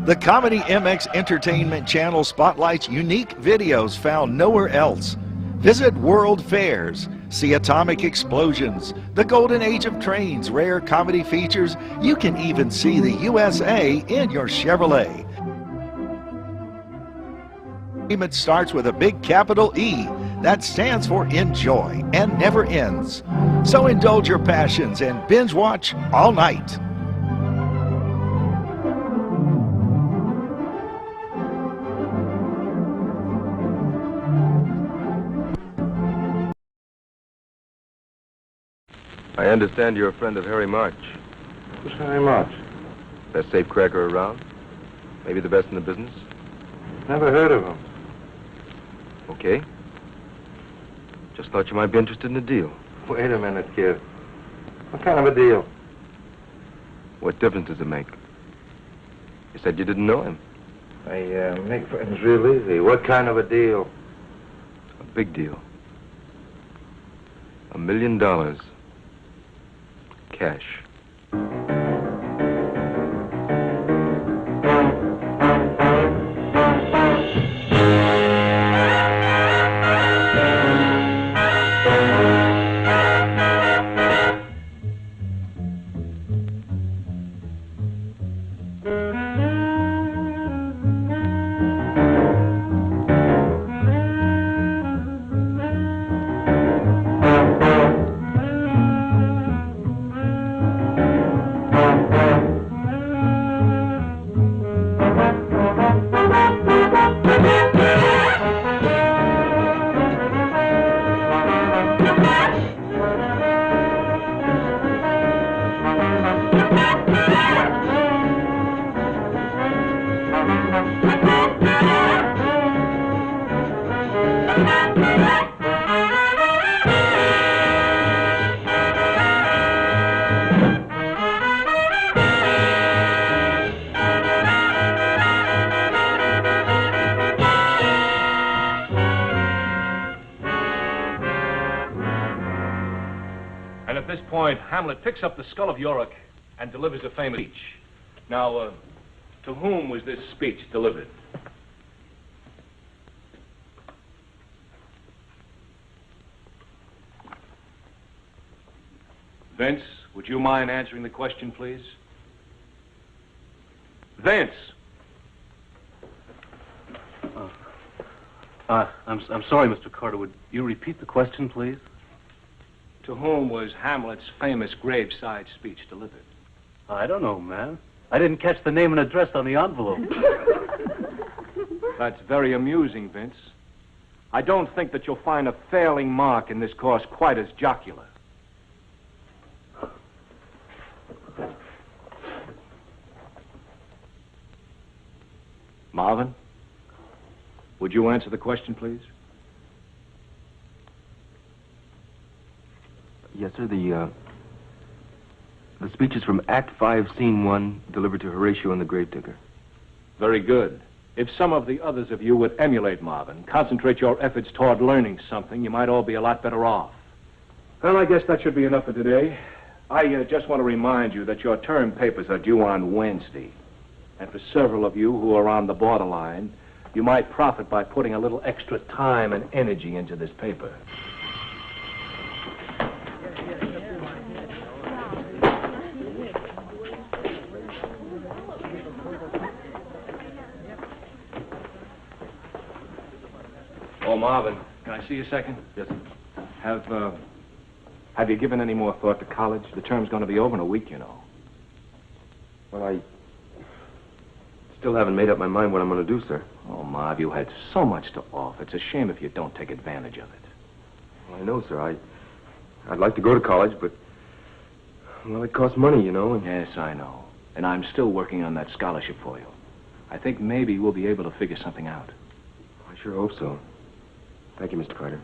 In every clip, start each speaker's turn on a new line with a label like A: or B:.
A: The Comedy MX Entertainment Channel spotlights unique videos found nowhere else. Visit world fairs, see atomic explosions, the golden age of trains, rare comedy features. You can even see the USA in your Chevrolet. It starts with a big capital E that stands for enjoy and never ends. So indulge your passions and binge watch all night.
B: I understand you're a friend of Harry March.
C: Who's Harry March?
B: Best safecracker around? Maybe the best in the business?
C: Never heard of him.
B: Okay. Just thought you might be interested in a deal.
C: Wait a minute, kid. What kind of a deal?
B: What difference does it make? You said you didn't know him.
C: I make friends real easy. What kind of a deal?
B: A big deal. $1 million. Cash.
D: Hamlet picks up the skull of Yorick and delivers a famous speech. Now, to whom was this speech delivered? Vince, would you mind answering the question, please? Vince!
E: I'm sorry, Mr. Carter. Would you repeat the question, please?
D: To whom was Hamlet's famous graveside speech delivered?
E: I don't know, man. I didn't catch the name and address on the envelope.
D: That's very amusing, Vince. I don't think that you'll find a failing mark in this course quite as jocular. Marvin, would you answer the question, please?
B: Yes, sir. The speech is from Act 5, Scene 1, delivered to Horatio and the Gravedigger.
D: Very good. If some of the others of you would emulate Marvin, concentrate your efforts toward learning something, you might all be a lot better off. Well, I guess that should be enough for today. I just want to remind you that your term papers are due on Wednesday. And for several of you who are on the borderline, you might profit by putting a little extra time and energy into this paper. Oh, Marvin, can I see you a second?
B: Yes, sir.
D: Have you given any more thought to college? The term's going to be over in a week, you know.
B: Well, I still haven't made up my mind what I'm going to do, sir.
D: Oh, Marv, you had so much to offer. It's a shame if you don't take advantage of it.
B: Well, I know, sir. I'd like to go to college, but, well, it costs money, you know. And...
D: Yes, I know. And I'm still working on that scholarship for you. I think maybe we'll be able to figure something out.
B: I sure hope so. Thank you, Mr. Carter.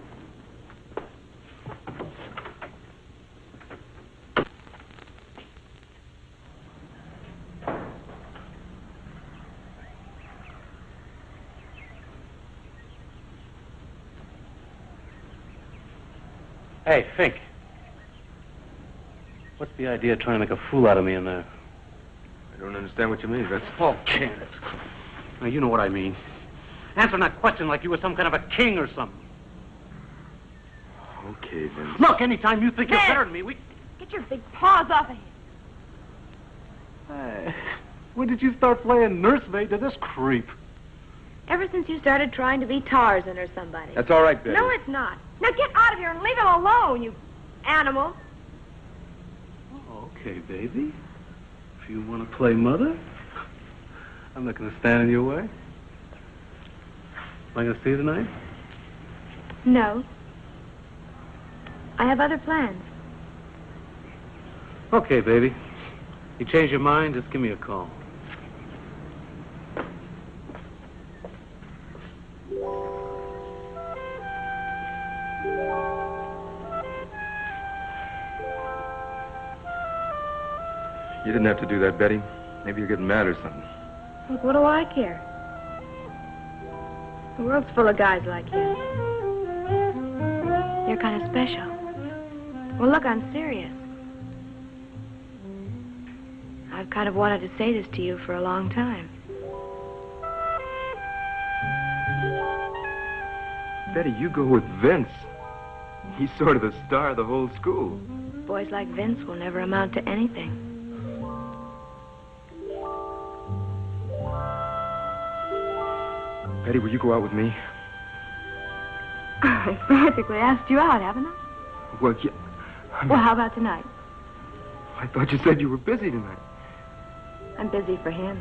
E: Hey, Fink. What's the idea of trying to make a fool out of me in there?
B: don't understand what you mean. That's...
E: Oh, can it? Now, you know what I mean. Answer that question like you were some kind of a king or something.
B: Okay, then.
E: Look, anytime you think you're better than me, we...
F: Get your big paws off of him.
E: Hey, when did you start playing nursemaid to this creep?
F: Ever since you started trying to be Tarzan or somebody.
B: That's all right, Betty.
F: No, it's not. Now get out of here and leave him alone, you animal.
E: Oh, okay, baby. If you want to play mother, I'm not going to stand in your way. Am I going to see you tonight?
F: No. I have other plans.
E: Okay, baby. You change your mind, just give me a call.
B: You didn't have to do that, Betty. Maybe you're getting mad or something.
F: Look, what do I care? The world's full of guys like you. You're kind of special. Well, look, I'm serious. I've kind of wanted to say this to you for a long time.
B: Betty, you go with Vince. He's sort of the star of the whole school.
F: Boys like Vince will never amount to anything.
B: Betty, will you go out with me?
F: I practically asked you out, haven't I?
B: Well, yeah.
F: Well, how about tonight?
B: I thought you said you were busy tonight.
F: I'm busy for him.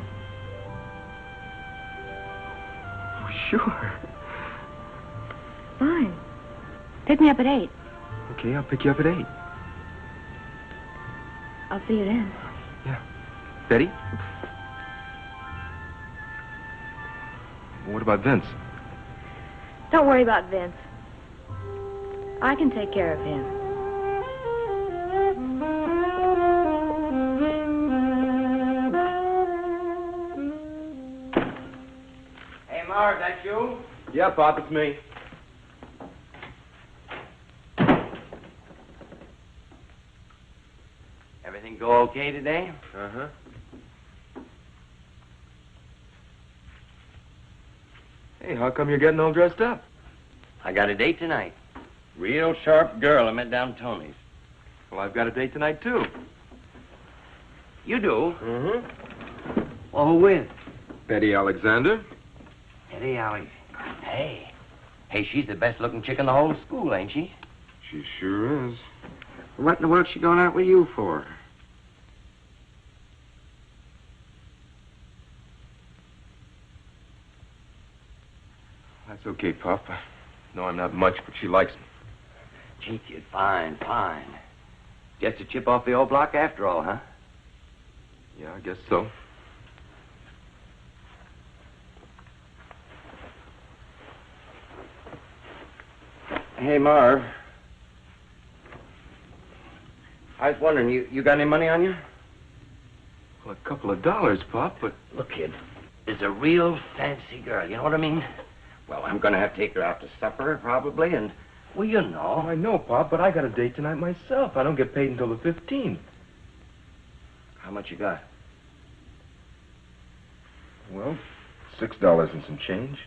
B: Oh, sure.
F: Fine. Pick me up at 8.
B: Okay, I'll pick you up at 8.
F: I'll see you then.
B: Yeah. Betty? What about Vince?
F: Don't worry about Vince. I can take care of him.
C: Hey, Marv, that's you?
B: Yeah, Pop, it's me.
C: Everything go okay today?
B: Uh-huh. Hey, how come you're getting all dressed up?
C: I got a date tonight. Real sharp girl I met down Tony's.
B: Well, I've got a date tonight, too.
C: You do?
B: Mm-hmm.
C: Well, who with?
B: Betty Alexander.
C: Eddie Alley. Hey. Hey, she's the best-looking chick in the whole school, ain't she?
B: She sure is.
C: What in the world's she going out with you for?
B: That's okay, Pop. I know I'm not much, but she likes me.
C: Gee, kid, fine, fine. Just a chip off the old block after all, huh?
B: Yeah, I guess so.
C: Hey, Marv. I was wondering, you got any money on you?
B: Well, a couple of dollars, Pop, but...
C: Look, kid, there's a real fancy girl, you know what I mean? Well, I'm gonna have to take her out to supper, probably, and, well, you know.
B: Oh, I know, Pop, but I got a date tonight myself. I don't get paid until the 15th.
C: How much you got?
B: Well, $6 and some change.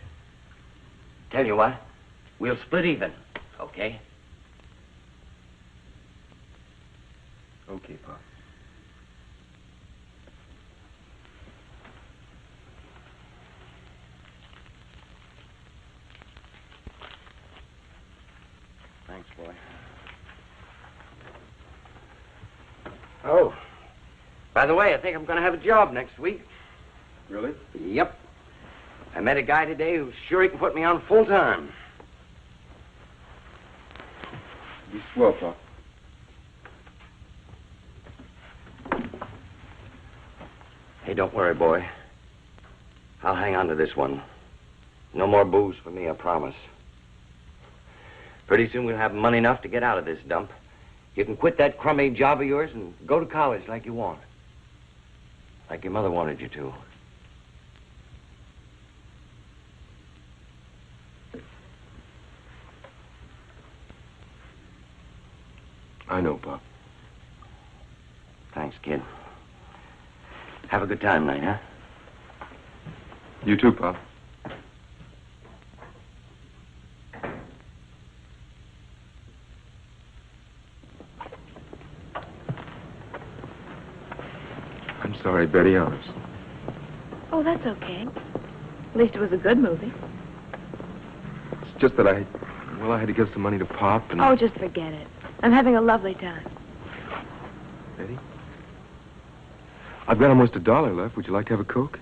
C: Tell you what, we'll split even, okay?
B: Okay, Pop.
C: Thanks, boy. Oh, by the way, I think I'm going to have a job next week.
B: Really?
C: Yep. I met a guy today who's sure he can put me on full time.
B: Be swell, Pop.
C: Hey, don't worry, boy. I'll hang on to this one. No more booze for me, I promise. Pretty soon we'll have money enough to get out of this dump. You can quit that crummy job of yours and go to college like you want. Like your mother wanted you to.
B: I know, Pop.
C: Thanks, kid. Have a good time tonight, huh?
B: You too, Pop. I'm sorry, Betty, honest.
F: Oh, that's okay. At least it was a good movie.
B: It's just that I had to give some money to Pop and...
F: Oh, just forget it. I'm having a lovely time.
B: Betty? I've got almost $1 left. Would you like to have a Coke?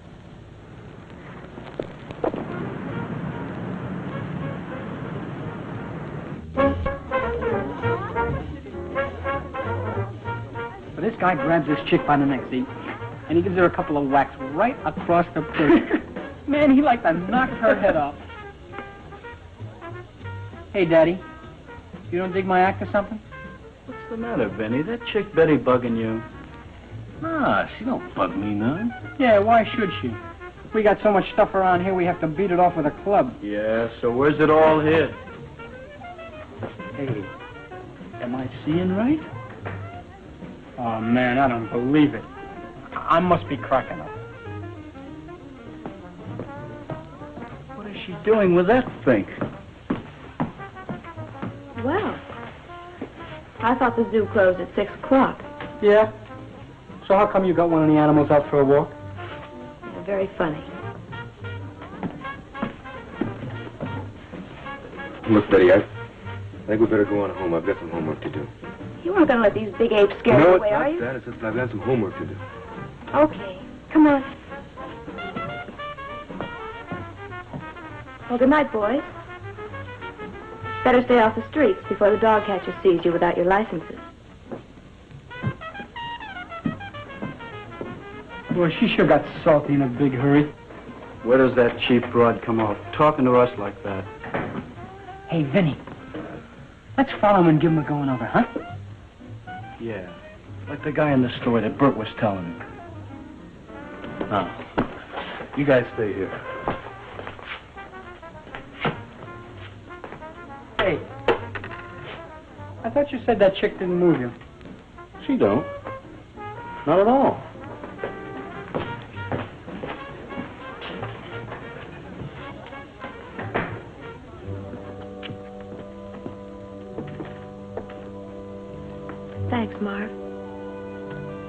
G: So this guy grabs this chick by the neck, see? And he gives her a couple of whacks right across the face. Man, he like to knock her head off. Hey, Daddy, you don't dig my act or something?
E: What's the matter, Benny? That chick Betty bugging you? Nah, she don't bug me none.
G: Yeah, why should she? We got so much stuff around here, we have to beat it off with a club.
E: Yeah, so where's it all hid?
G: Hey, am I seeing right? Oh, man, I don't believe it. I must be cracking up.
E: What is she doing with that thing?
F: Well, I thought the zoo closed at 6 o'clock.
G: Yeah? So how come you got one of the animals out for a walk?
F: Very funny.
B: Look, Betty, I think we better go on home. I've got some homework to do.
F: You weren't going to let these big apes scare you
B: No,
F: away,
B: it's
F: are
B: not
F: you?
B: that. It's just I've got some homework to do.
F: Okay, come on. Well, good night, boys. Better stay off the streets before the dog catcher sees you without your licenses.
G: Boy, she sure got salty in a big hurry.
E: Where does that cheap broad come off? Talking to us like that.
G: Hey, Vinny, let's follow him and give him a going over, huh?
E: Yeah, like the guy in the store that Bert was telling me. Now, you guys stay here.
G: Hey, I thought you said that chick didn't move you.
E: She don't. Not at all.
F: Thanks, Marv.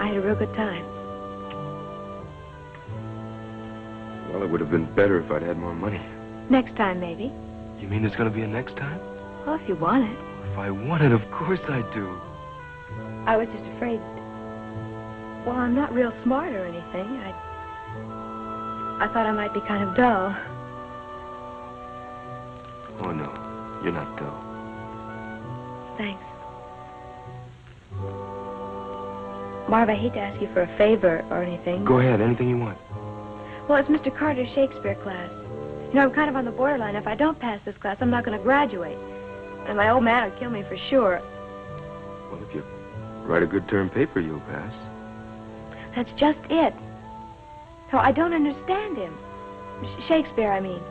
F: I had a real good time.
B: Well, it would have been better if I'd had more money.
F: Next time, maybe.
B: You mean there's going to be a next time?
F: Well, if you want it.
B: If I want it, of course I do.
F: I was just afraid. Well, I'm not real smart or anything. I thought I might be kind of dull.
B: Oh, no. You're not dull.
F: Thanks. Marv, I hate to ask you for a favor or anything.
B: Go ahead. Anything you want.
F: Well, it's Mr. Carter's Shakespeare class. You know, I'm kind of on the borderline. If I don't pass this class, I'm not going to graduate. And my old man would kill me for sure.
B: Well, if you write a good term paper, you'll pass.
F: That's just it. So I don't understand him. Shakespeare, I mean.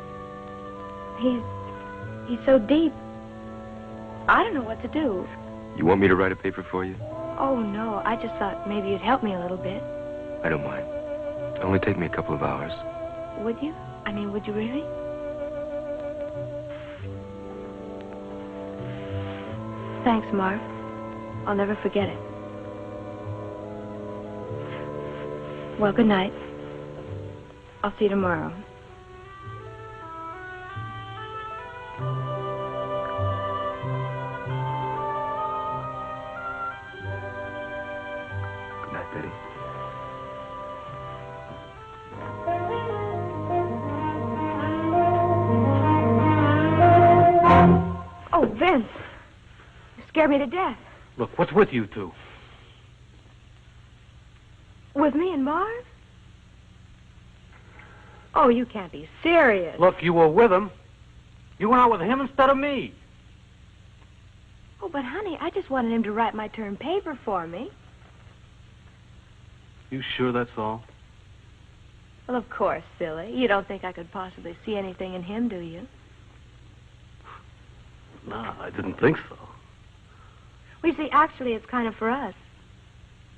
F: He's so deep. I don't know what to do.
B: You want me to write a paper for you?
F: Oh, no. I just thought maybe you'd help me a little bit.
B: I don't mind. It'll only take me a couple of hours.
F: Would you? I mean, would you really? Thanks, Marv. I'll never forget it. Well, good night. I'll see you tomorrow.
B: Good night, Betty.
F: Oh, Vince. You scared me to death.
E: Look, what's with you two?
F: With me and Marv? Oh, you can't be serious.
E: Look, you were with him. You went out with him instead of me.
F: Oh, but honey, I just wanted him to write my term paper for me.
E: You sure that's all?
F: Well, of course, silly. You don't think I could possibly see anything in him, do you?
E: No, I didn't think so.
F: Well, you see, actually, it's kind of for us.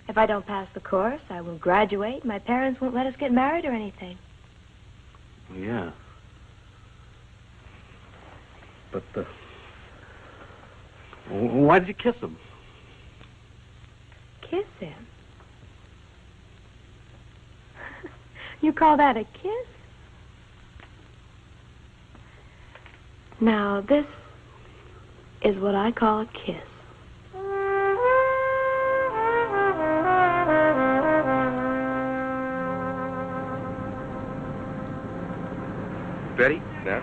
F: If I don't pass the course, I won't graduate. My parents won't let us get married or anything.
E: Yeah. But, why did you kiss him?
F: Kiss him? You call that a kiss? Now, this is what I call a kiss.
B: Betty? Nat?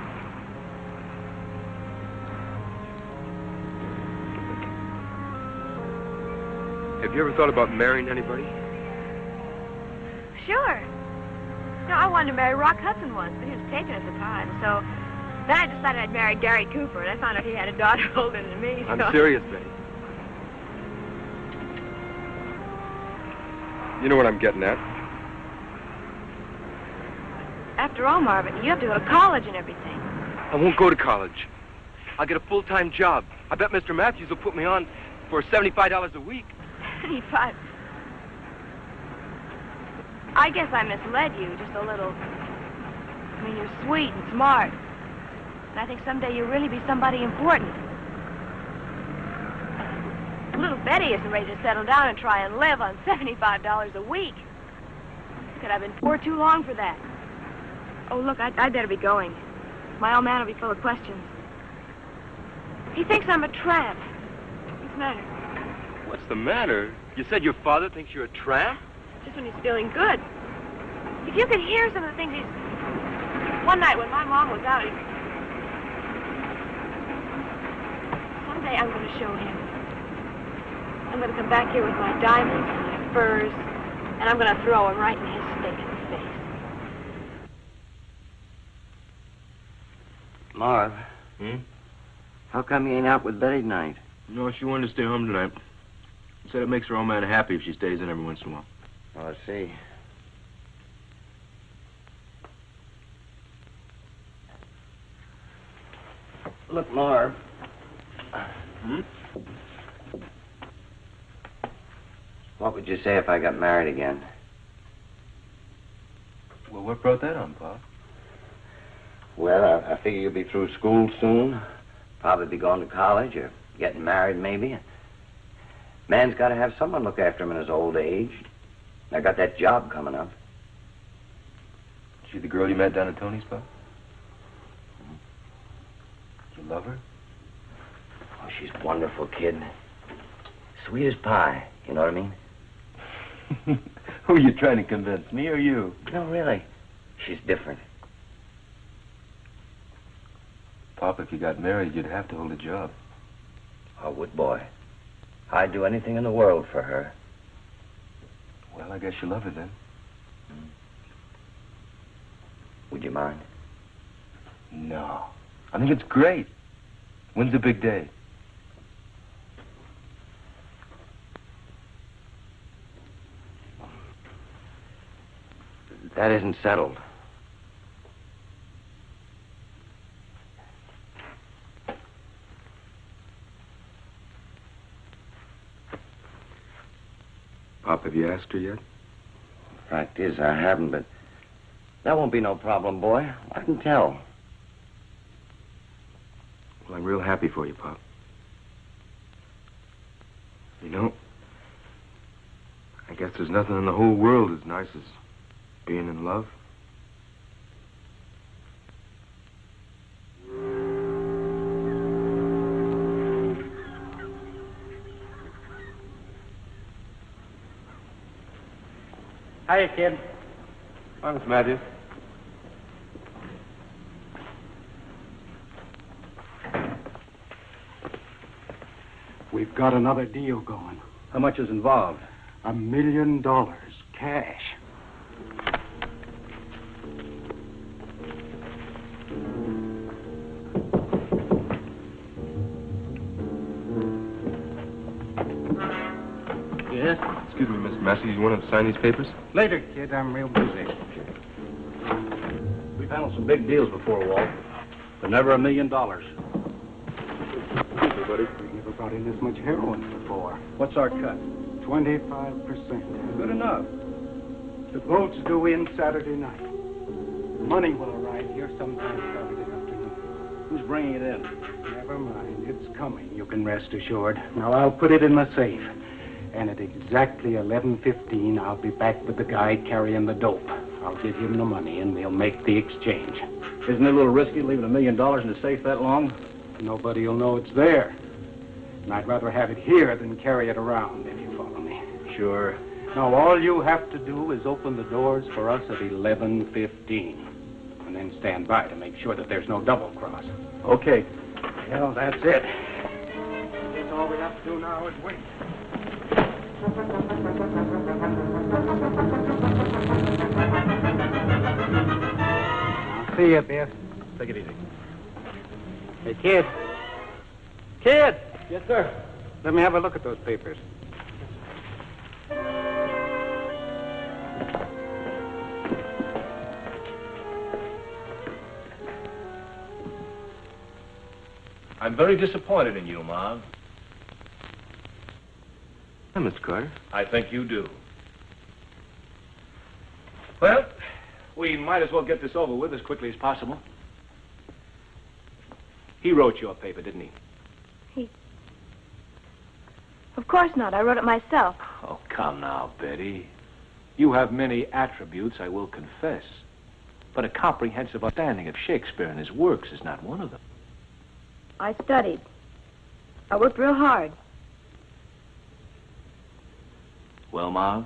B: Have you ever thought about marrying anybody?
F: Sure. No, I wanted to marry Rock Hudson once, but he was taken at the time, so then I decided I'd marry Gary Cooper, and I found out he had a daughter older than me.
B: I'm
F: so...
B: serious, Betty. You know what I'm getting at.
F: After all, Marvin, you have to go to college and everything.
B: I won't go to college. I'll get a full-time job. I bet Mr. Matthews will put me on for $75 a week.
F: 75. I guess I misled you just a little. I mean, you're sweet and smart. And I think someday you'll really be somebody important. Little Betty isn't ready to settle down and try and live on $75 a week. Look, I've been poor too long for that. Oh, look, I'd better be going. My old man will be full of questions. He thinks I'm a tramp. What's the matter?
B: What's the matter? You said your father thinks you're a tramp?
F: Just when he's feeling good. If you could hear some of the things he's... One night when my mom was out, someday I'm going to show him. I'm going to come back here with my diamonds and my furs, and I'm going to throw him right in his stinking face.
C: Marv.
B: Hmm?
C: How come you ain't out with Betty tonight?
B: No, she wanted to stay home tonight. Said it makes her old man happy if she stays in every once in a while.
C: Oh, I see. Look, Marv.
B: Hmm?
C: What would you say if I got married again?
B: Well, what brought that on, Pop?
C: Well, I figure you'll be through school soon. Probably be going to college or getting married, maybe. Man's got to have someone look after him in his old age. I got that job coming up.
B: She the girl you met down at Tony's, Pop? You love her?
C: Oh, she's a wonderful kid. Sweet as pie, you know what I mean?
B: Who are you trying to convince, me or you?
C: No, really. She's different.
B: Pop, if you got married, you'd have to hold a job.
C: I would, boy. I'd do anything in the world for her.
B: Well, I guess you love her then.
C: Would you mind?
B: No. I think it's great. When's the big day?
C: That isn't settled.
B: Pop, have you asked her yet?
C: Fact is, I haven't, but that won't be no problem, boy. I can tell.
B: Well, I'm real happy for you, Pop. You know, I guess there's nothing in the whole world as nice as being in love.
G: Hiya, kid.
B: Hi, Miss Matthews.
H: We've got another deal going.
E: How much is involved?
H: $1 million, cash.
E: Yes?
B: Excuse me, Miss Matthews, you want to sign these papers?
H: Later, kid. I'm real busy.
E: We've handled some big deals before, Walt, but never $1 million.
H: Excuse me, buddy. We never brought in this much heroin before.
E: What's our cut?
H: 25%.
E: Good enough.
H: The boat's due in Saturday night. Money will arrive here sometime Saturday afternoon.
E: Who's bringing it in?
H: Never mind. It's coming, you can rest assured. Now, I'll put it in the safe. And at exactly 11:15, I'll be back with the guy carrying the dope. I'll give him the money, and we'll make the exchange.
E: Isn't it a little risky leaving $1 million in the safe that long?
H: Nobody will know it's there. And I'd rather have it here than carry it around, if you follow me.
E: Sure.
H: Now, all you have to do is open the doors for us at 11:15. And then stand by to make sure that there's no double cross.
E: Okay.
H: Well, that's it. I guess all we have to do now is wait. I'll see you, Biff.
E: Take it easy.
H: Hey, kid. Kid!
E: Yes, sir.
H: Let me have a look at those papers.
D: I'm very disappointed in you, Marv.
B: Hi, Mr. Carter.
D: I think you do. Well, we might as well get this over with as quickly as possible. He wrote your paper, didn't he?
F: Of course not. I wrote it myself.
D: Oh, come now, Betty. You have many attributes, I will confess. But a comprehensive understanding of Shakespeare and his works is not one of them.
F: I studied. I worked real hard.
D: Well, Marv,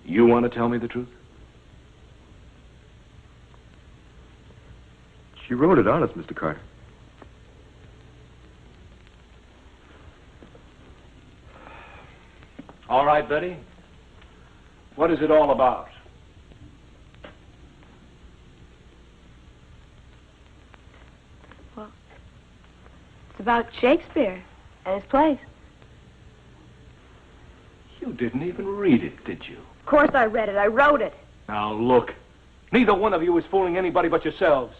D: you want to tell me the truth?
B: She wrote it honest, Mr. Carter.
D: All right, Betty. What is it all about?
F: Well, it's about Shakespeare and his plays.
D: You didn't even read it, did you?
F: Of course I read it. I wrote it.
D: Now, look. Neither one of you is fooling anybody but yourselves.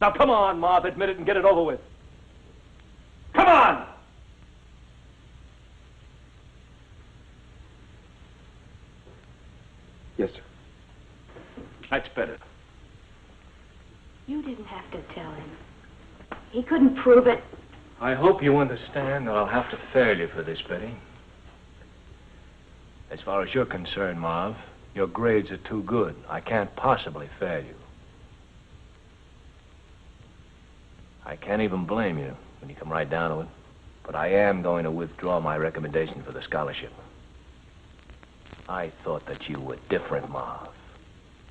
D: Now, come on, Marv, admit it and get it over with. Come on!
B: Yes, sir.
D: That's better.
F: You didn't have to tell him. He couldn't prove it.
D: I hope you understand that I'll have to fail you for this, Betty. As far as you're concerned, Marv, your grades are too good. I can't possibly fail you. I can't even blame you when you come right down to it. But I am going to withdraw my recommendation for the scholarship. I thought that you were different, Marv.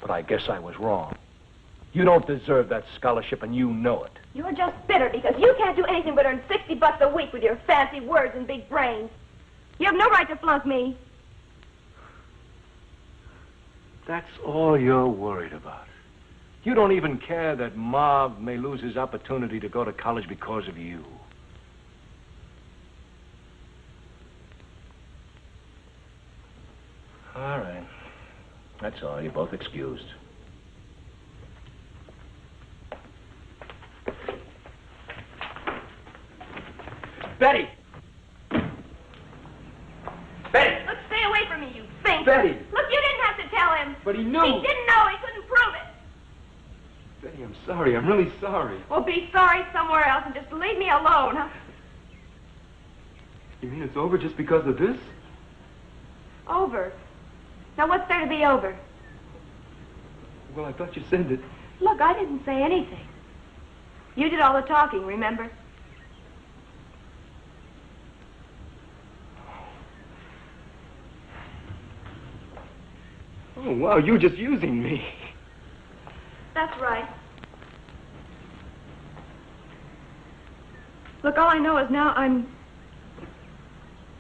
D: But I guess I was wrong. You don't deserve that scholarship, and you know it.
F: You're just bitter because you can't do anything but earn $60 a week with your fancy words and big brains. You have no right to flunk me.
D: That's all you're worried about. You don't even care that Marv may lose his opportunity to go to college because of you. All right. That's all. You're both excused.
E: Betty! Betty!
F: Look, stay away from me, you think.
E: Betty!
F: Look, you didn't have to tell him.
E: But he knew.
F: He didn't know. He couldn't prove it.
B: Betty, I'm sorry. I'm really sorry.
F: Well, be sorry somewhere else and just leave me alone, huh?
B: You mean it's over just because of this?
F: Over. Now, what's there to be over?
B: Well, I thought you said that...
F: Look, I didn't say anything. You did all the talking, remember?
B: Oh, wow, you were just using me.
F: That's right. Look, all I know is now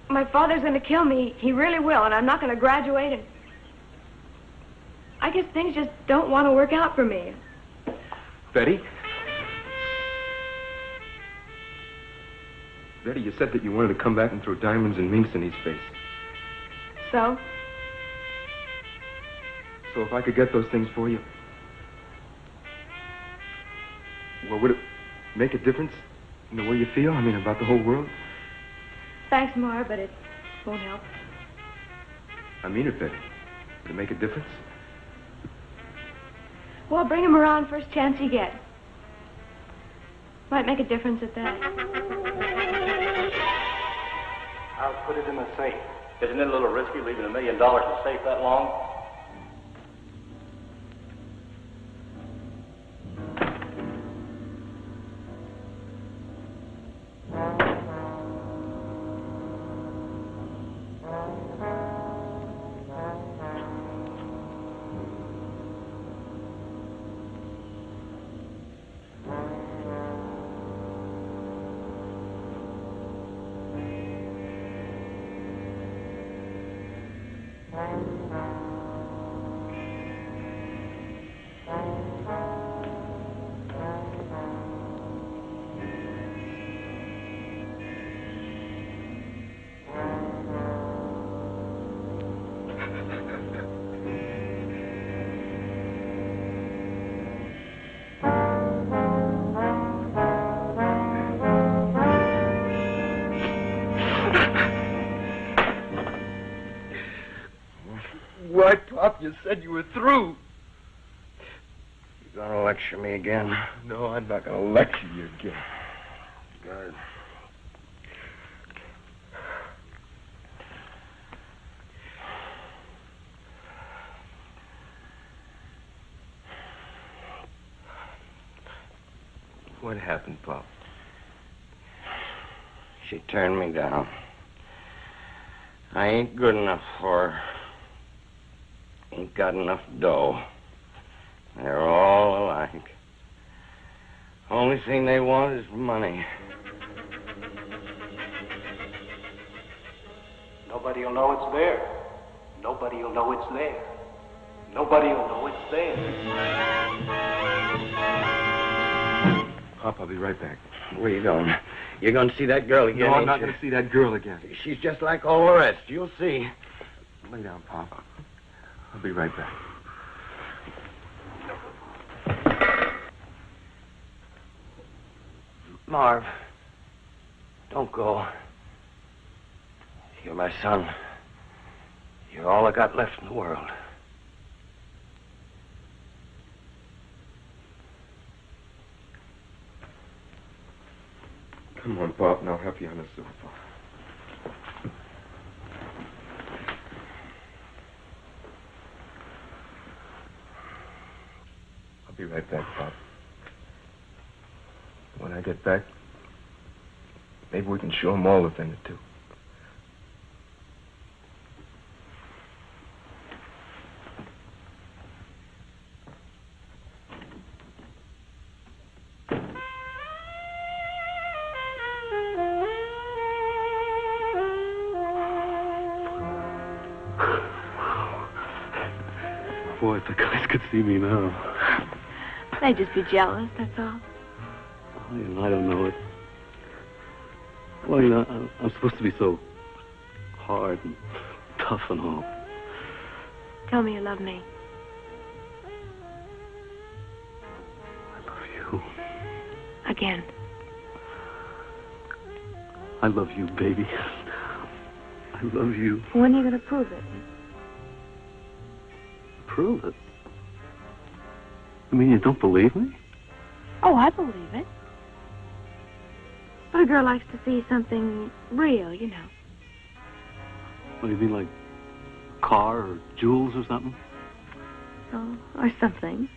F: my father's going to kill me. He really will, and I'm not going to graduate, and I guess things just don't want to work out for me.
B: Betty? Betty, you said that you wanted to come back and throw diamonds and minks in his face.
F: So?
B: So if I could get those things for you, well, would it make a difference in the way you feel? I mean, about the whole world?
F: Thanks, Marv, but it won't help.
B: I mean it, Betty. Would it make a difference?
F: Well, bring him around first chance you get. Might make a difference at that.
H: I'll put it in the safe.
D: Isn't it a little risky leaving $1 million in the safe that long?
B: Why, Pop, you said you were through.
C: You gonna lecture me again?
B: No, I'm not going to lecture you again.
C: Good.
B: What happened, Pop?
C: She turned me down. I ain't good enough for her. Ain't got enough dough. They're all alike. Only thing they want is money.
H: Nobody will know it's there. Nobody will know it's there. Nobody will know it's there.
B: Pop, I'll be right back.
C: Where you going? You're going to see that girl again,
B: No, I'm
C: ain't
B: not
C: you?
B: going to see that girl again.
C: She's just like all the rest. You'll see.
B: Lay down, Pop. I'll be right back.
C: Marv, don't go. You're my son. You're all I got left in the world.
B: Come on, Pop, and I'll help you on the sofa. I'll be right back, Pop. When I get back, maybe we can show them all a thing or two.
E: Boy, if the guys could see me now.
F: They'd just be jealous, that's all.
E: Oh, you know, I don't know it. Well, you know, I'm supposed to be so hard and tough and all.
F: Tell me you love me.
E: I love you.
F: Again.
E: I love you, baby. I love you.
F: When are you going to prove it?
E: Prove it? You mean you don't believe me?
F: Oh, I believe it. But a girl likes to see something real, you know.
E: What do you mean, like a car or jewels or something?
F: Oh, or something.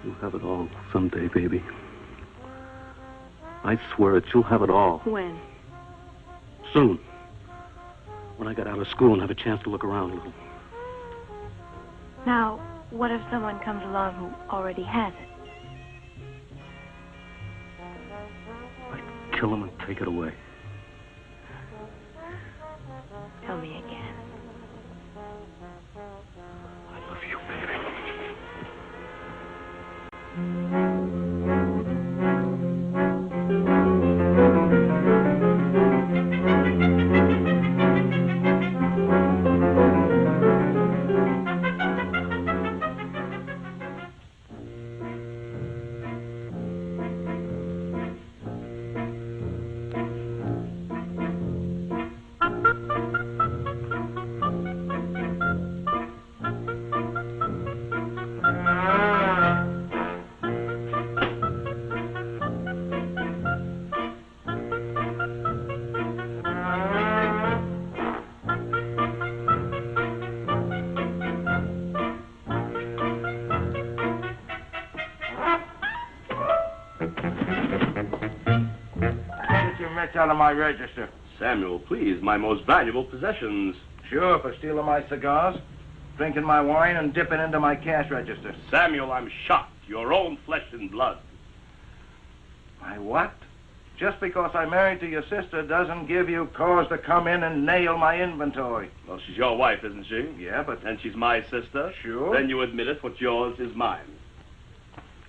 E: You'll have it all someday, baby. I swear it, you'll have it all.
F: When?
E: Soon. When I get out of school and have a chance to look around a little.
F: Now, what if someone comes along who already has it?
E: I'd kill him and take it away.
F: Tell me again.
E: I love you, baby.
I: minutes out of my register.
J: Samuel, please, my most valuable possessions.
I: Sure, for stealing my cigars, drinking my wine, and dipping into my cash register.
J: Samuel, I'm shocked. Your own flesh and blood.
I: My what? Just because I'm married to your sister doesn't give you cause to come in and nail my inventory.
J: Well, she's your wife, isn't she?
I: Yeah, but...
J: And she's my sister?
I: Sure.
J: Then you admit it. What's yours is mine.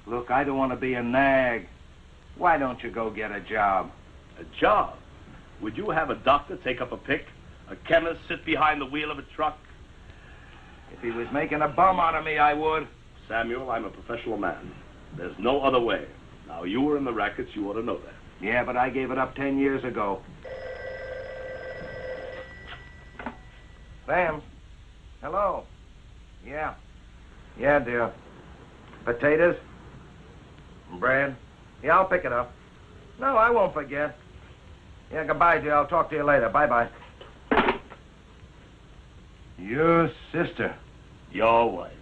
I: Look, I don't want to be a nag. Why don't you go get a job?
J: A job? Would you have a doctor take up a pick? A chemist sit behind the wheel of a truck?
I: If he was making a bum out of me, I would.
J: Samuel, I'm a professional man. There's no other way. Now, you were in the rackets. You ought to know that.
I: Yeah, but I gave it up 10 years ago. Sam? Hello? Yeah. Yeah, dear. Potatoes? Bread? Yeah, I'll pick it up. No, I won't forget. Yeah, goodbye, dear. I'll talk to you later. Bye-bye. Your sister.
J: Your wife.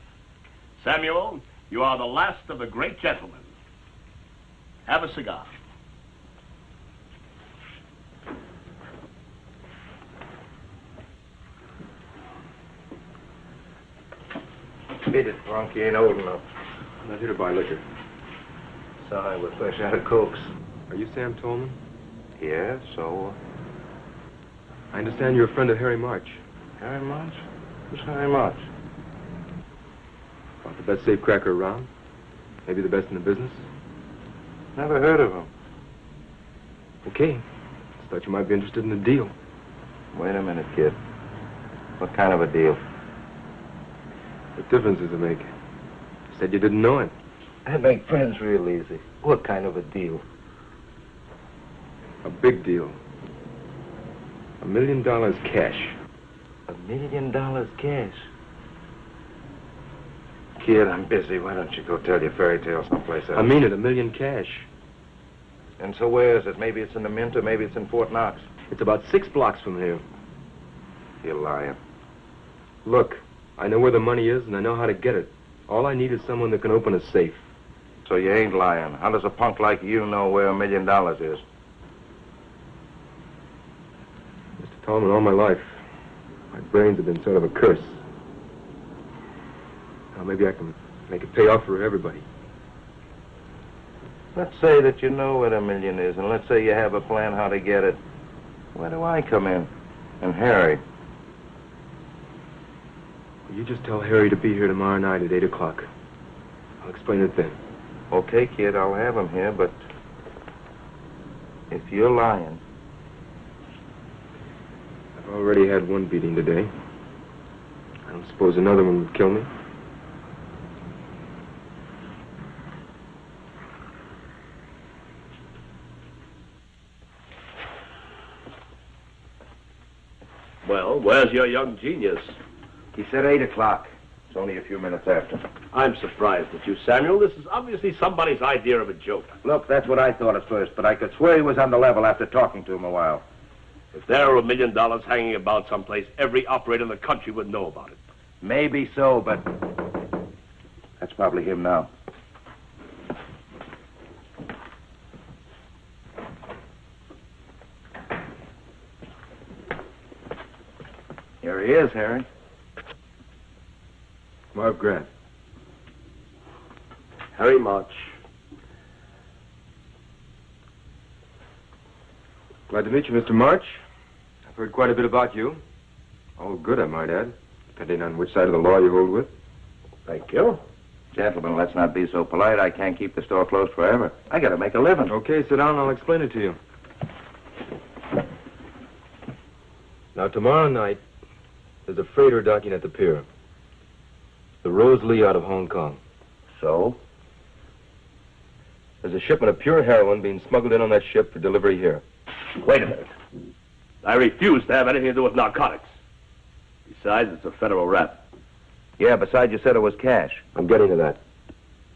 J: Samuel, you are the last of the great gentlemen. Have a cigar.
I: Beat it, drunk. You ain't old enough.
B: I'm not here to buy liquor.
I: Sorry, we're fresh out of cokes.
B: Are you Sam Tolman?
I: Yeah, so...
B: I understand you're a friend of Harry March.
I: Harry March? Who's Harry March?
B: About the best safecracker around. Maybe the best in the business.
I: Never heard of him.
B: Okay. Just thought you might be interested in a deal.
I: Wait a minute, kid. What kind of a deal?
B: What difference does it make? You said you didn't know him.
I: I make friends real easy. What kind of a deal?
B: A big deal. $1 million cash.
I: $1 million cash? Kid, I'm busy. Why don't you go tell your fairy tale someplace else?
B: I mean it, $1 million cash.
I: And so where is it? Maybe it's in the Mint or maybe it's in Fort Knox.
B: It's about 6 blocks from here.
I: You're lying.
B: Look, I know where the money is and I know how to get it. All I need is someone that can open a safe.
I: So you ain't lying. How does a punk like you know where $1 million is?
B: Mr. Tolman, all my life, my brains have been sort of a curse. Now maybe I can make it pay off for everybody.
I: Let's say that you know where the million is, and let's say you have a plan how to get it. Where do I come in? And Harry?
B: You just tell Harry to be here tomorrow night at 8 o'clock. I'll explain it then.
I: Okay, kid, I'll have him here, but if you're lying...
B: I've already had one beating today. I don't suppose another one would kill me.
J: Well, where's your young genius?
I: He said 8 o'clock. It's only a few minutes after.
J: I'm surprised at you, Samuel. This is obviously somebody's idea of a joke.
I: Look, that's what I thought at first, but I could swear he was on the level after talking to him a while.
J: If there were $1 million hanging about someplace, every operator in the country would know about it.
I: Maybe so, but that's probably him now. Here he is, Harry.
B: Marv Grant.
J: Harry March.
B: Glad to meet you, Mr. March. I've heard quite a bit about you. All good, I might add, depending on which side of the law you hold with.
J: Thank you.
I: Gentlemen, let's not be so polite. I can't keep the store closed forever. I gotta make a living.
B: Okay, sit down and I'll explain it to you. Now, tomorrow night, there's a freighter docking at the pier. The Rose Lee out of Hong Kong.
I: So?
B: There's a shipment of pure heroin being smuggled in on that ship for delivery here.
J: Wait a minute. I refuse to have anything to do with narcotics. Besides, it's a federal rap.
I: Yeah, besides you said it was cash.
B: I'm getting to that.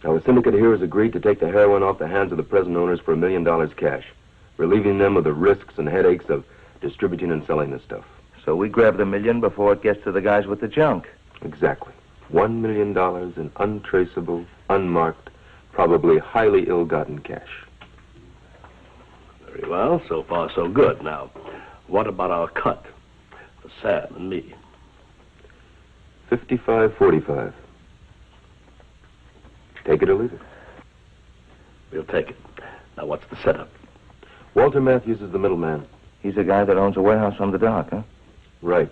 B: Now, the syndicate here has agreed to take the heroin off the hands of the present owners for $1 million cash, relieving them of the risks and headaches of distributing and selling this stuff.
I: So we grab the $1 million before it gets to the guys with the junk.
B: Exactly. $1 million in untraceable, unmarked, probably highly ill-gotten cash.
E: Very well. So far, so good. Now, what about our cut for Sam and me?
B: 55-45. Take it or leave it.
E: We'll take it. Now, what's the setup?
B: Walter Matthews is the middleman.
C: He's the guy that owns a warehouse on the dock, huh?
B: Right.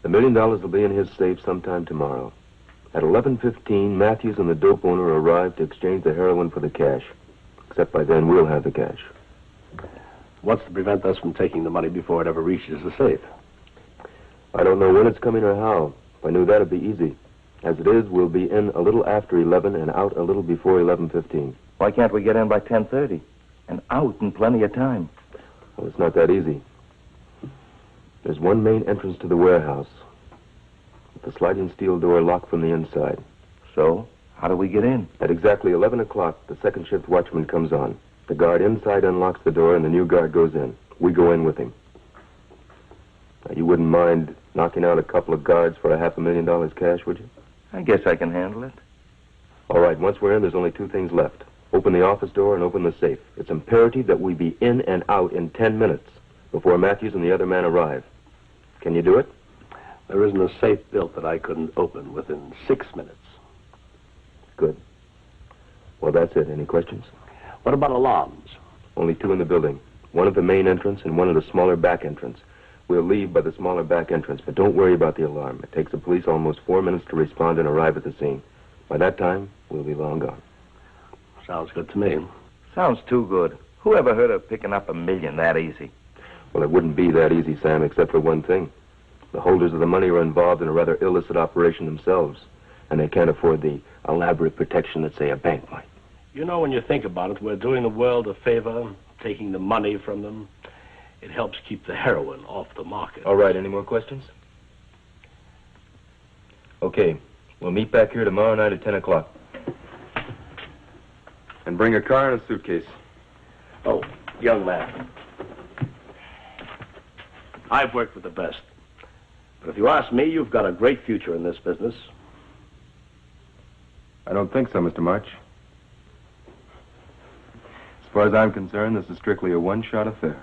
B: The $1 million will be in his safe sometime tomorrow. At 11:15, Matthews and the dope owner arrive to exchange the heroin for the cash. Except by then, we'll have the cash.
E: What's to prevent us from taking the money before it ever reaches the safe?
B: I don't know when it's coming or how. If I knew that, it'd be easy. As it is, we'll be in a little after 11 and out a little before 11:15.
C: Why can't we get in by 10:30 and out in plenty of time?
B: Well, it's not that easy. There's one main entrance to the warehouse, with the sliding steel door locked from the inside.
C: So, how do we get in?
B: At exactly 11 o'clock, the second shift watchman comes on. The guard inside unlocks the door, and the new guard goes in. We go in with him. Now, you wouldn't mind knocking out a couple of guards for $500,000 cash, would you?
C: I guess I can handle it.
B: All right, once we're in, there's only two things left. Open the office door and open the safe. It's imperative that we be in and out in 10 minutes before Matthews and the other man arrive. Can you do it?
E: There isn't a safe built that I couldn't open within 6 minutes.
B: Good. Well, that's it. Any questions?
E: What about alarms?
B: Only two in the building. One at the main entrance and one at the smaller back entrance. We'll leave by the smaller back entrance, but don't worry about the alarm. It takes the police almost 4 minutes to respond and arrive at the scene. By that time, we'll be long gone.
E: Sounds good to me.
C: Sounds too good. Who ever heard of picking up $1 million that easy?
B: Well, it wouldn't be that easy, Sam, except for one thing. The holders of the money are involved in a rather illicit operation themselves, and they can't afford the elaborate protection that, say, a bank might.
E: You know, when you think about it, we're doing the world a favor, taking the money from them. It helps keep the heroin off the market.
B: All right, any more questions? Okay, we'll meet back here tomorrow night at 10 o'clock. And bring a car and a suitcase.
E: Oh, young man. I've worked with the best. But if you ask me, you've got a great future in this business.
B: I don't think so, Mr. March. As far as I'm concerned, this is strictly a one-shot affair.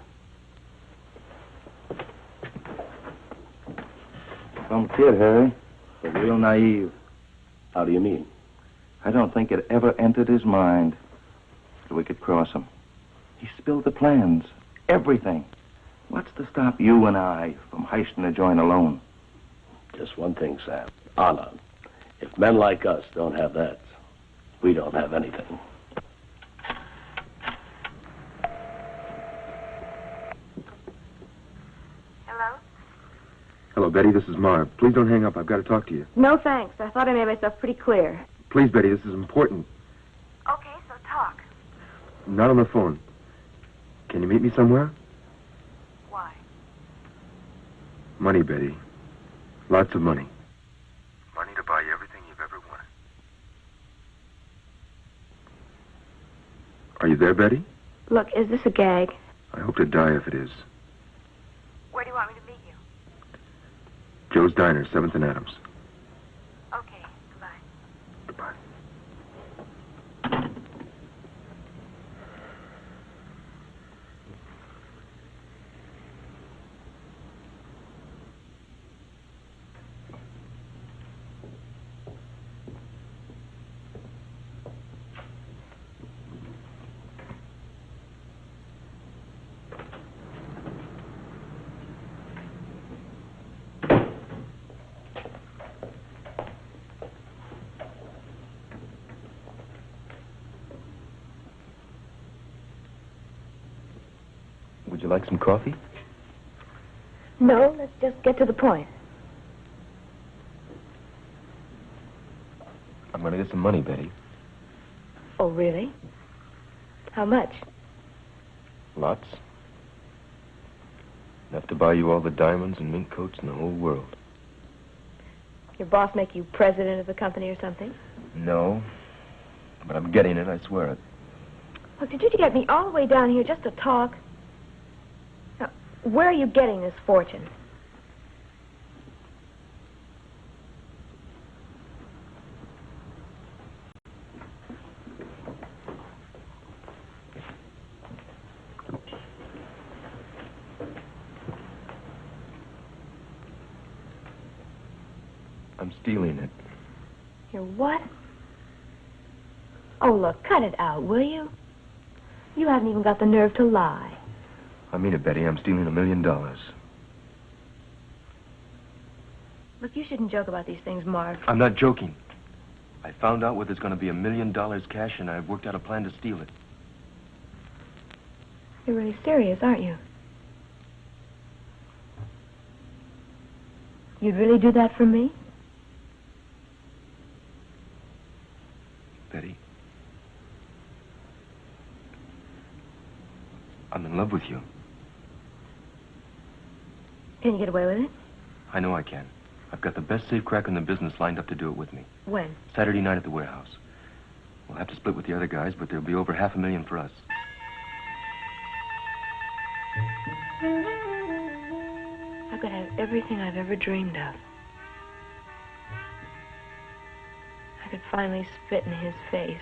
C: Some kid, Harry, but real naive.
E: How do you mean?
C: I don't think it ever entered his mind that we could cross him. He spilled the plans, everything. What's to stop you and I from heisting the joint alone?
E: Just one thing, Sam. Honor. If men like us don't have that, we don't have anything.
F: Hello?
B: Hello, Betty. This is Marv. Please don't hang up. I've got to talk to you.
F: No, thanks. I thought I made myself pretty clear.
B: Please, Betty, this is important.
F: Okay, so talk.
B: Not on the phone. Can you meet me somewhere?
F: Why?
B: Money, Betty. Lots of money. Money to buy you everything you've ever wanted. Are you there, Betty?
F: Look, is this a gag?
B: I hope to die if it is.
F: Where do you want me to meet you?
B: Joe's Diner, 7th and Adams.
F: Okay, goodbye.
B: Goodbye. Would you like some coffee?
F: No, let's just get to the point.
B: I'm going to get some money, Betty.
F: Oh, really? How much?
B: Lots. Enough to buy you all the diamonds and mink coats in the whole world.
F: Your boss make you president of the company or something?
B: No, but I'm getting it, I swear it.
F: Look, did you get me all the way down here just to talk? Now, where are you getting this fortune?
B: I'm stealing it.
F: You're what? Oh, look, cut it out, will you? You haven't even got the nerve to lie.
B: I mean it, Betty. I'm stealing $1 million.
F: Look, you shouldn't joke about these things, Marv.
B: I'm not joking. I found out where there's going to be $1 million cash, and I've worked out a plan to steal it.
F: You're really serious, aren't you? You'd really do that for me?
B: Betty, I'm in love with you.
F: Can you get away with it?
B: I know I can. I've got the best safe crack in the business lined up to do it with me.
F: When?
B: Saturday night at the warehouse. We'll have to split with the other guys, but there'll be over $500,000 for us.
F: I could have everything I've ever dreamed of. I could finally spit in his face.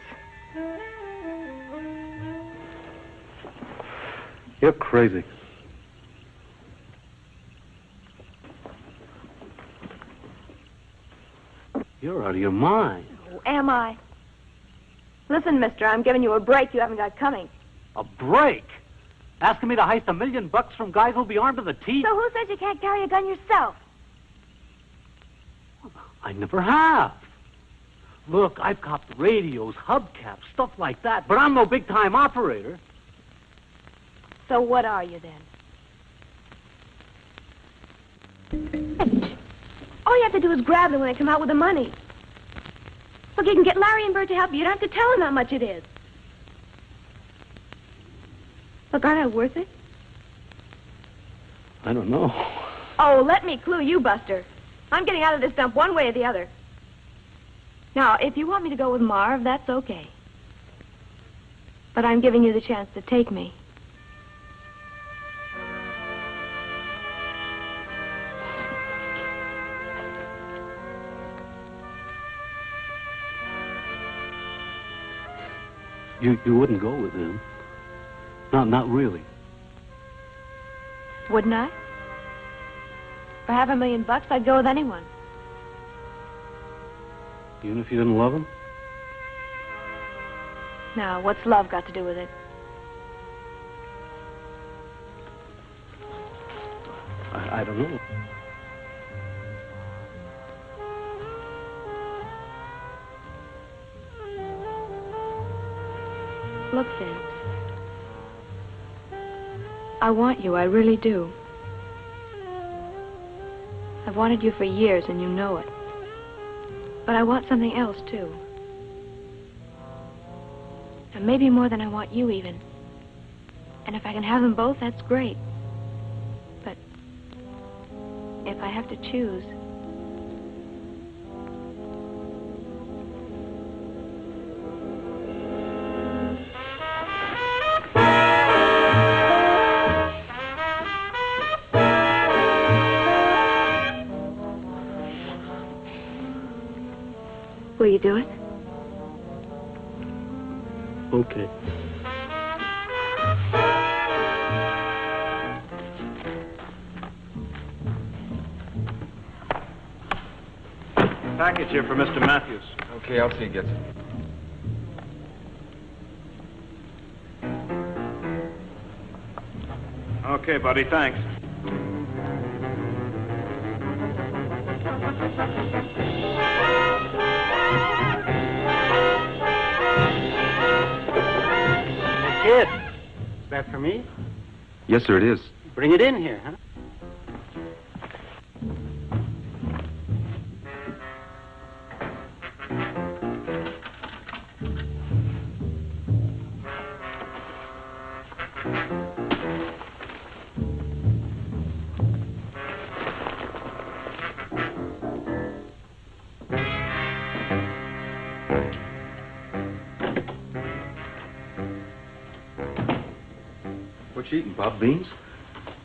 E: You're crazy. You're out of your mind.
F: Oh, am I? Listen, mister, I'm giving you a break you haven't got coming.
E: A break? Asking me to heist $1 million from guys who'll be armed to the teeth?
F: So who says you can't carry a gun yourself?
E: I never have. Look, I've got radios, hubcaps, stuff like that, but I'm no big-time operator.
F: So what are you, then? All you have to do is grab them when they come out with the money. Look, you can get Larry and Bert to help you. You don't have to tell them how much it is. Look, aren't I worth it?
E: I don't know.
F: Oh, let me clue you, Buster. I'm getting out of this dump one way or the other. Now, if you want me to go with Marv, that's okay. But I'm giving you the chance to take me.
E: You wouldn't go with him. Not really.
F: Wouldn't I? For $500,000, I'd go with anyone.
E: Even if you didn't love him?
F: Now, what's love got to do with it?
E: I don't know.
F: Look, Vince. I want you, I really do. I've wanted you for years, and you know it. But I want something else, too. And maybe more than I want you, even. And if I can have them both, that's great. But if I have to choose... Will you do it?
E: Okay.
D: Package here for Mr. Matthews.
B: Okay, I'll see he gets it.
D: Okay, buddy, thanks.
H: Kid, is that for me?
B: Yes, sir, it is.
H: Bring it in here, huh?
B: What you eating, Bob? Beans?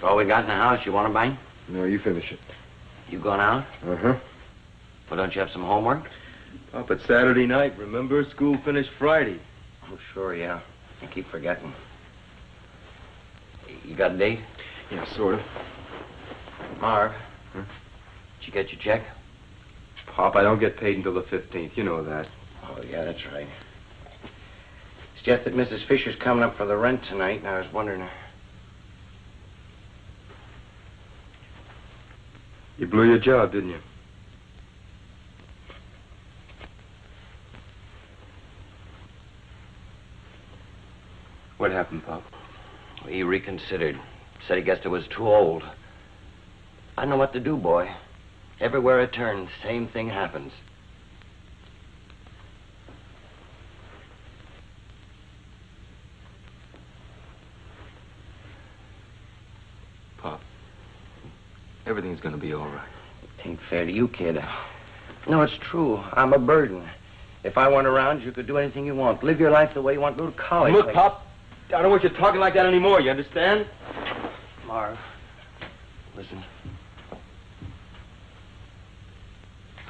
C: All we got in the house. You want to bang?
B: No, you finish it.
C: You going out?
B: Uh-huh.
C: Well, don't you have some homework?
B: Pop, it's Saturday night, remember? School finished Friday.
C: Oh, sure, yeah. I keep forgetting. You got a date?
B: Yeah, sort of.
C: Marv.
B: Huh?
C: Did you get your check?
B: Pop, I don't get paid until the 15th. You know that.
C: Oh, yeah, that's right. It's just that Mrs. Fisher's coming up for the rent tonight, and I was wondering...
B: You blew your job, didn't you? What happened, Pop?
C: He reconsidered. Said he guessed it was too old. I know what to do, boy. Everywhere I turn, same thing happens.
B: Pop, everything's gonna be all right.
C: It ain't fair to you, kid. No, it's true. I'm a burden. If I weren't around, you could do anything you want. Live your life the way you want. Go to college.
B: Look, Pop, I don't want you talking like that anymore, you understand?
C: Marv, listen.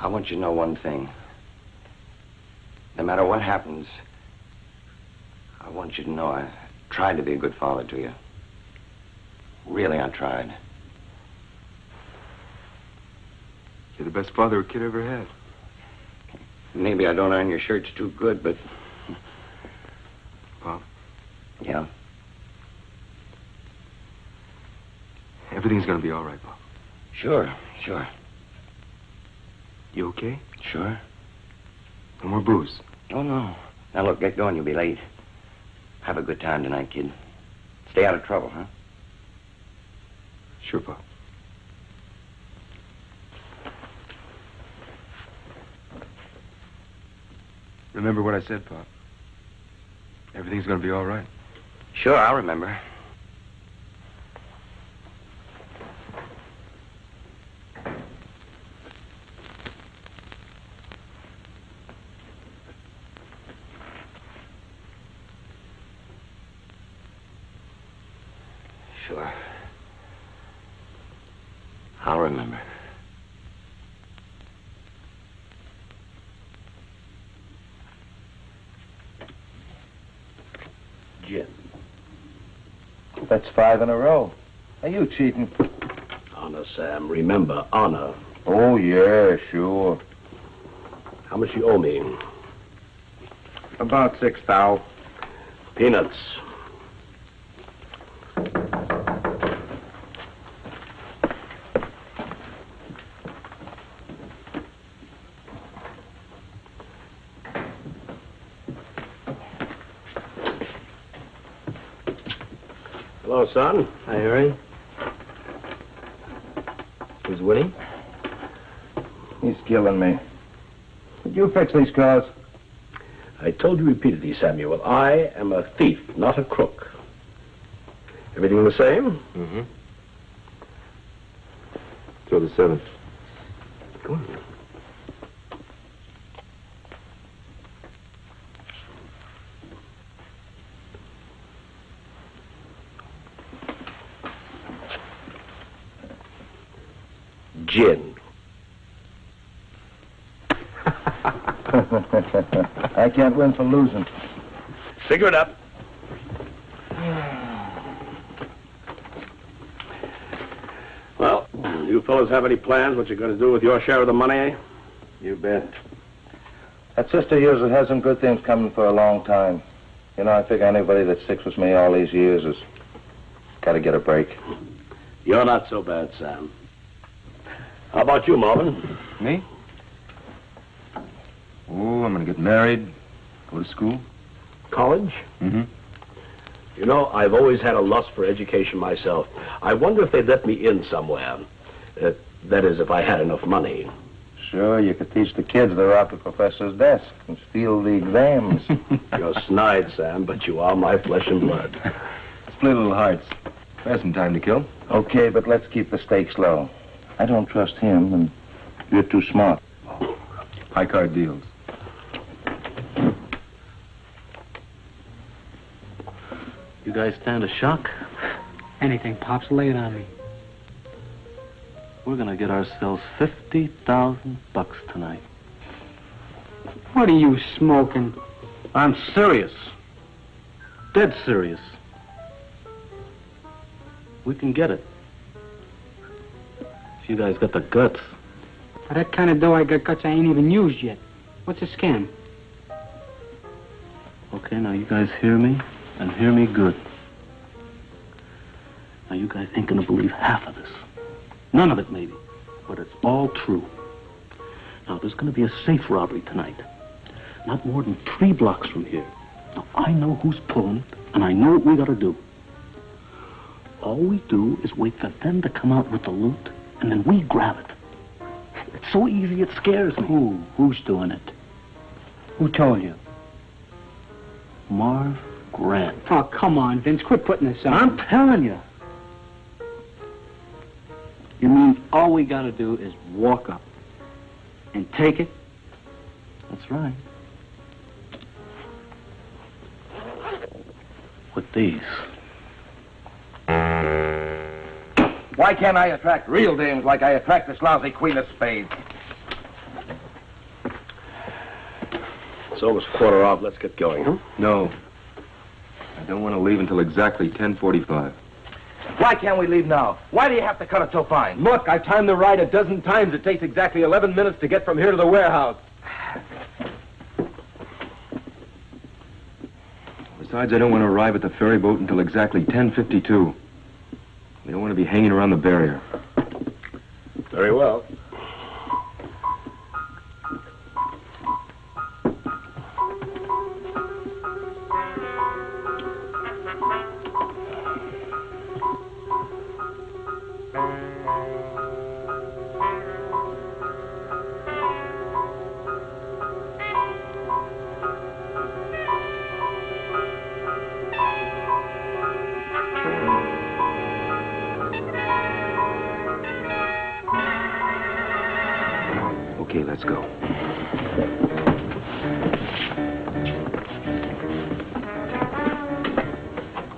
C: I want you to know one thing. No matter what happens, I want you to know I tried to be a good father to you. Really, I tried.
B: You're the best father a kid ever had.
C: Maybe I don't iron your shirts too good, but...
B: Pop?
C: Yeah?
B: Everything's gonna be all right, Pop.
C: Sure.
B: You okay?
C: Sure.
B: No more booze.
C: Oh, no. Now, look, get going. You'll be late. Have a good time tonight, kid. Stay out of trouble, huh?
B: Sure, Pop. Remember what I said, Pop. Everything's gonna be all right.
C: Sure, I'll remember. Sure. I'll remember.
I: Jim. That's 5 in a row. Are you cheating?
K: Honor, Sam. Remember, honor.
I: Oh, yeah, sure.
K: How much you owe me?
I: About 6 thou.
K: Peanuts. Hello, son.
I: Hi, Harry. Who's Woody? He's killing me. Did you fix these cars?
K: I told you repeatedly, Samuel, I am a thief, not a crook. Everything the same?
B: Mm-hmm. Till the 7th. Go on.
K: Gin.
I: I can't win for losing.
K: Figure it up. Well, you fellas have any plans what you're going to do with your share of the money, eh?
I: You bet. That sister of yours has some good things coming for a long time. You know, I figure anybody that sticks with me all these years has got to get a break.
K: You're not so bad, Sam. How about you, Marvin?
B: Me? Oh, I'm gonna get married, go to school.
K: College?
B: Mm-hmm.
K: You know, I've always had a lust for education myself. I wonder if they'd let me in somewhere. That is, if I had enough money.
I: Sure, you could teach the kids to rob the professor's desk and steal the exams.
K: You're snide, Sam, but you are my flesh and blood.
B: Split little hearts. There's some time to kill.
I: Okay, but let's keep the stakes low. I don't trust him, and you're too smart.
B: High card deals.
E: You guys stand a shock?
G: Anything, Pops, lay it on me.
E: We're gonna get ourselves $50,000 tonight.
G: What are you smoking?
E: I'm serious. Dead serious. We can get it. If you guys got the guts.
G: For that kind of dough, I got guts I ain't even used yet. What's a scam?
E: Okay, now you guys hear me, and hear me good. Now you guys ain't gonna believe half of this. None of it, maybe. But it's all true. Now, there's gonna be a safe robbery tonight. Not more than 3 blocks from here. Now, I know who's pulling it, and I know what we gotta do. All we do is wait for them to come out with the loot, and then we grab it. It's so easy, it scares me.
G: Who's doing it? Who told you?
E: Marv Grant.
G: Oh, come on, Vince. Quit putting this on.
E: I'm telling you. You mean all we gotta do is walk up and take it? That's right. With these.
I: Why can't I attract real dames like I attract this lousy Queen of Spades?
B: It's almost 1:15. Let's get going, huh? No. I don't want to leave until exactly 10:45.
I: Why can't we leave now? Why do you have to cut it so fine?
B: Look, I've timed the ride a dozen times. It takes exactly 11 minutes to get from here to the warehouse. Besides, I don't want to arrive at the ferry boat until exactly 10:52. We don't want to be hanging around the barrier.
K: Very well.
B: Okay, let's go.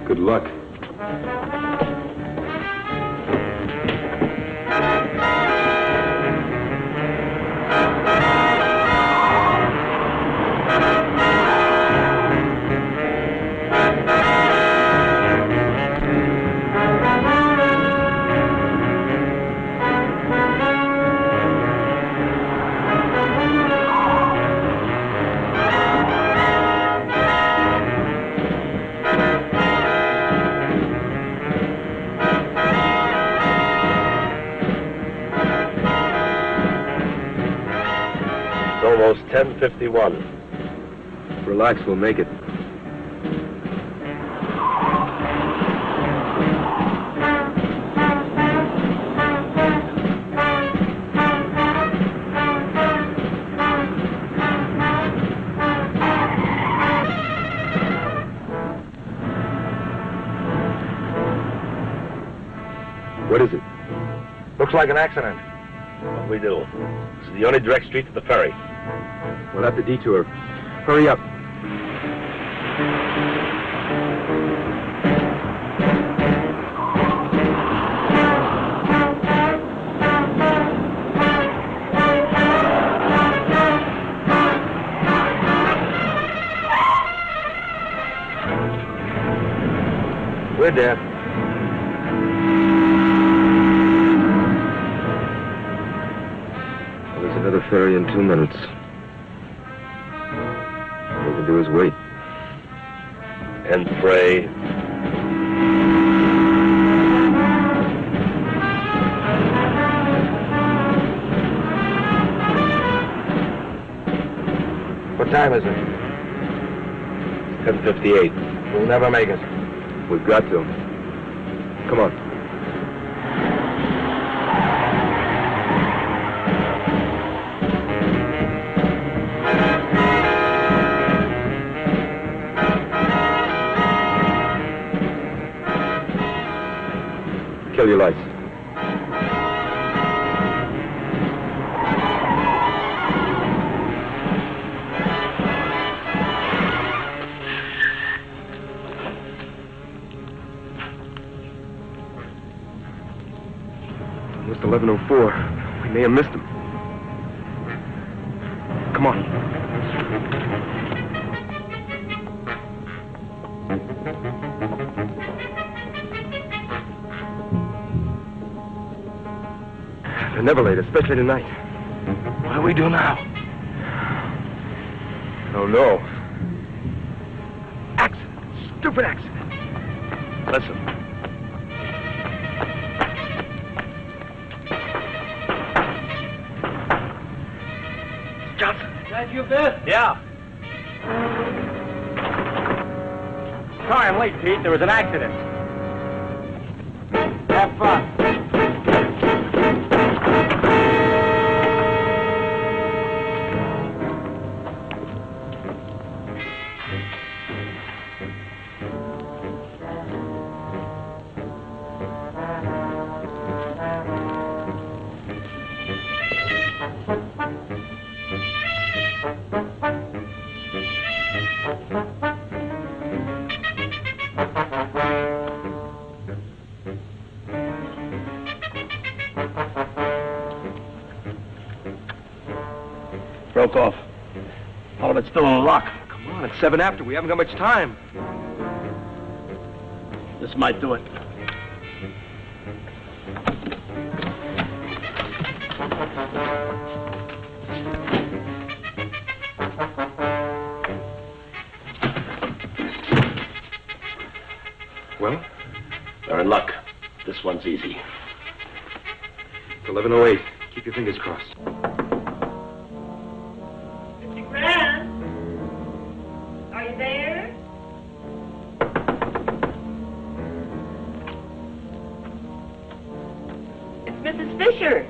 B: Good luck.
K: Almost 10:51.
B: Relax, we'll make it. What is it?
I: Looks like an accident.
K: What do we do? This is the only direct street to the ferry.
B: We'll have to detour. Hurry up. We're dead. Well, there's another ferry in 2 minutes. All we can do is wait.
K: And pray.
I: What time is it?
K: 10:58.
I: We'll never make it.
B: We've got to. Come on. Kill your lights. Almost 11:04. We may have missed him. Come on. They're never late, especially tonight.
I: do we do now?
B: I don't know.
I: Accident. Stupid accident.
B: Listen.
I: Johnson.
G: That you, Biff?
I: Yeah.
G: Sorry I'm late, Pete. There was an accident. Have fun.
B: Broke off. All of it's still on lock.
I: Come on, it's 7 after. We haven't got much time.
K: This might do it.
B: Well,
K: They're in luck. This one's easy.
B: it's 11:08. Keep your fingers crossed.
F: Mr. Grant? Are you there? It's Mrs. Fisher.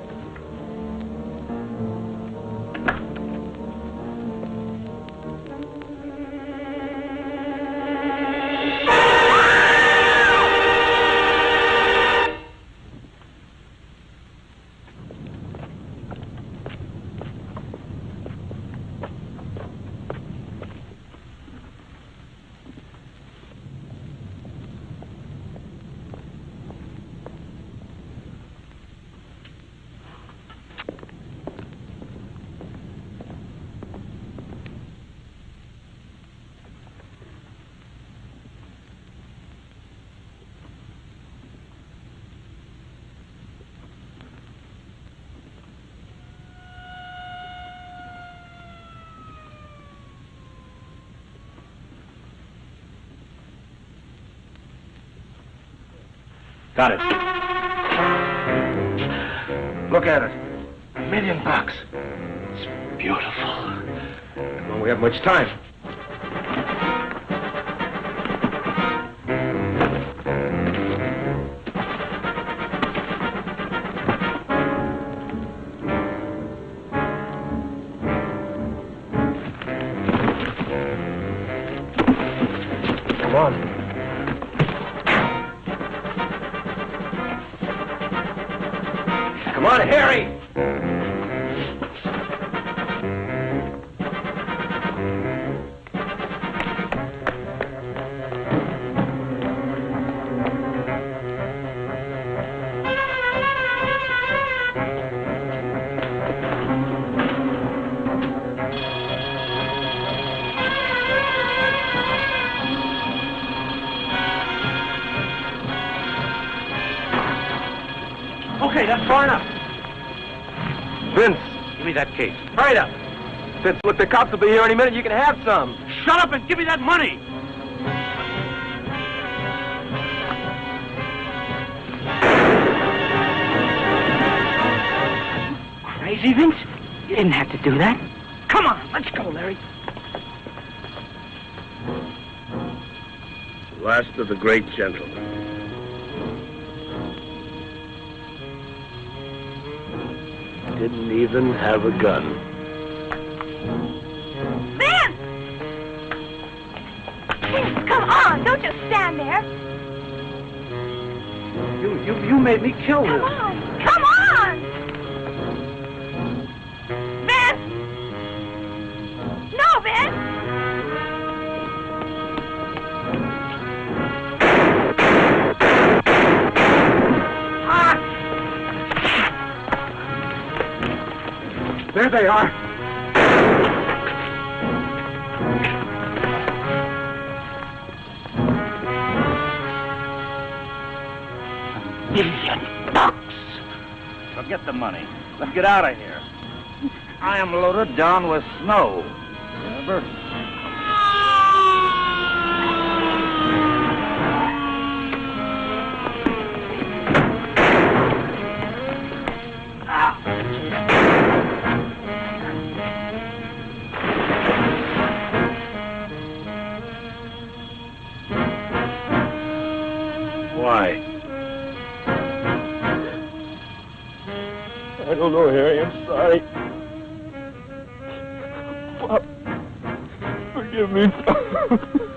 I: Got it. Look at it. $1 million.
K: It's beautiful.
I: Come on, we have much time. Come on. Come on, Harry!
G: Okay, that's far enough.
I: Vince, give me that case. Hurry up. Vince, look, the cops will be here any minute. You can have some.
G: Shut up and give me that money! Crazy, Vince? You didn't have to do that. Come on, let's go, Larry.
K: Last of the great gentlemen. Didn't even have a gun.
F: Vince! Vince, come on! Don't just stand there.
G: You made me kill him.
F: Come on! Come on! Vince! No, Vince!
I: There they are.
G: $1 million.
J: Forget the money. Let's get out of here.
I: I am loaded down with snow. Remember?
K: Why?
L: I don't know, Harry. I'm sorry. Pop, forgive me.